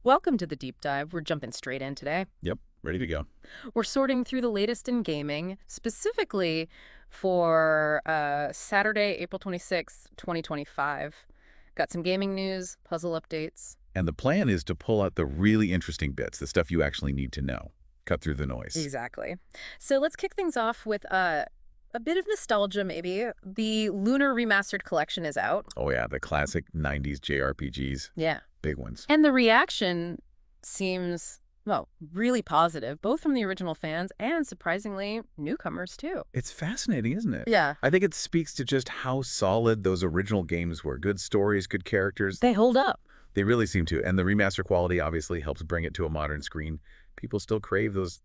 Welcome to the deep dive. We're jumping straight in today. Yep, ready to go. We're sorting through the latest in gaming, specifically for Saturday, April 26th, 2025. Got some gaming news, puzzle updates. And the plan is to pull out the really interesting bits, the stuff you actually need to know. Cut through the noise. Exactly. So let's kick things off with a bit of nostalgia, maybe. The Lunar Remastered Collection is out. Oh yeah, the classic 90s JRPGs. Yeah. Big ones. And the reaction seems, well, really positive, both from the original fans and, surprisingly, newcomers, too. It's fascinating, isn't it? Yeah. I think it speaks to just how solid those original games were. Good stories, good characters. They hold up. They really seem to. And the remaster quality obviously helps bring it to a modern screen. People still crave those,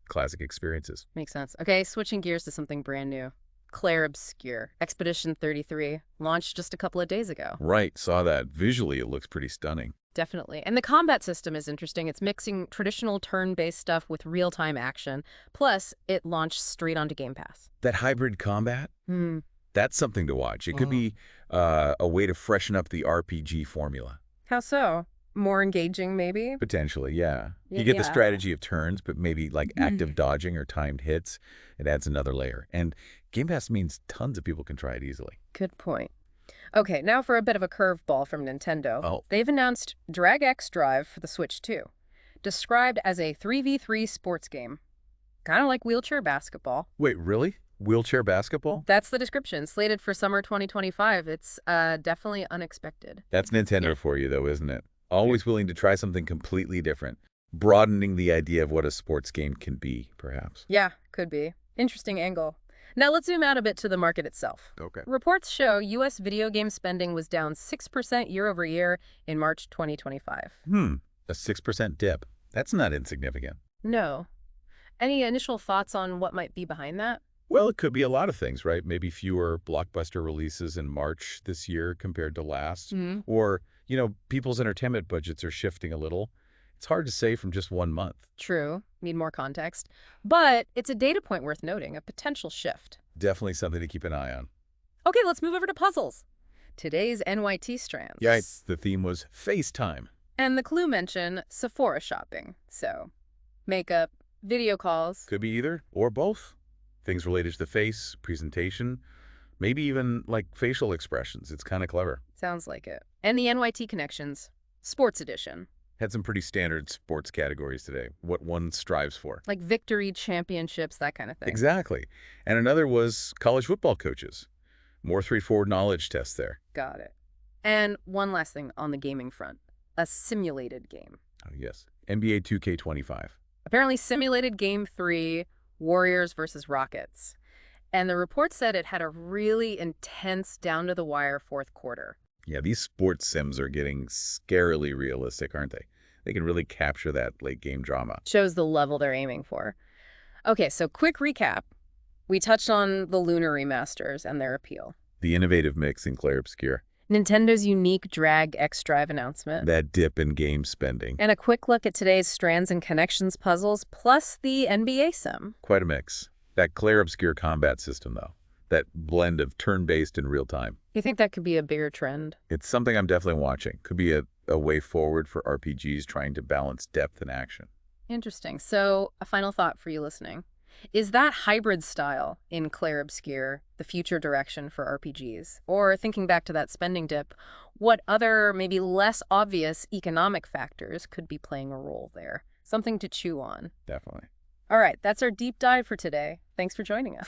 classic experiences. Makes sense. Okay, switching gears to something brand new. Claire Obscure, Expedition 33, launched just a couple of days ago. Right, saw that. Visually, it looks pretty stunning. Definitely. And the combat system is interesting. It's mixing traditional turn-based stuff with real-time action. Plus, it launched straight onto Game Pass. That hybrid combat? Hmm. That's something to watch. It could be a way to freshen up the RPG formula. How so? More engaging, maybe? Potentially, yeah. You get the Yeah. strategy of turns, but maybe like active dodging or timed hits. It adds another layer. And Game Pass means tons of people can try it easily. Good point. Okay, now for a bit of a curveball from Nintendo. Oh, They've announced Drag X Drive for the Switch 2, described as a 3v3 sports game. Kind of like wheelchair basketball. wait, really? Wheelchair basketball? That's the description. Slated for summer 2025. It's definitely unexpected. That's Nintendo Yeah. for you, though, isn't it? Always willing to try something completely different. Broadening the idea of what a sports game can be, perhaps. Yeah, could be. Interesting angle. Now let's zoom out a bit to the market itself. Okay. Reports show U.S. video game spending was down 6% year over year in March 2025. A 6% dip. That's not insignificant. No. Any initial thoughts on what might be behind that? Well, it could be a lot of things, right? Maybe fewer blockbuster releases in March this year compared to last. Or, people's entertainment budgets are shifting a little. It's hard to say from just 1 month. True. Need more context. But it's a data point worth noting, a potential shift. Definitely something to keep an eye on. Okay, let's move over to puzzles. Today's NYT strands. Yeah, the theme was FaceTime. And the clue mention Sephora shopping. So, makeup, video calls. Could be either or both. Things related to the face, presentation, maybe even like facial expressions. It's kind of clever. Sounds like it. And the NYT connections. Sports edition. Had some pretty standard sports categories today, what one strives for. Like victory, championships, that kind of thing. Exactly. And another was college football coaches. More straightforward knowledge tests there. Got it. And one last thing on the gaming front. A simulated game. Oh, yes. NBA 2K25. Apparently simulated Game 3, Warriors versus Rockets. And the report said it had a really intense, down-to-the-wire fourth quarter. Yeah, these sports sims are getting scarily realistic, aren't they? They can really capture that late-game drama. Shows the level they're aiming for. Okay, so quick recap. We touched on the Lunar remasters and their appeal. The innovative mix in Claire Obscure. Nintendo's unique Drag X Drive announcement. That dip in game spending. And a quick look at today's Strands and Connections puzzles, plus the NBA sim. Quite a mix. That Claire Obscure combat system, though. That blend of turn-based and real-time. You think that could be a bigger trend? It's something I'm definitely watching. Could be a way forward for RPGs trying to balance depth and action. Interesting. So, a final thought for you listening. Is that hybrid style in Claire Obscure the future direction for RPGs? Or thinking back to that spending dip, what other, maybe less obvious economic factors could be playing a role there? Something to chew on. Definitely. All right, that's our deep dive for today. Thanks for joining us.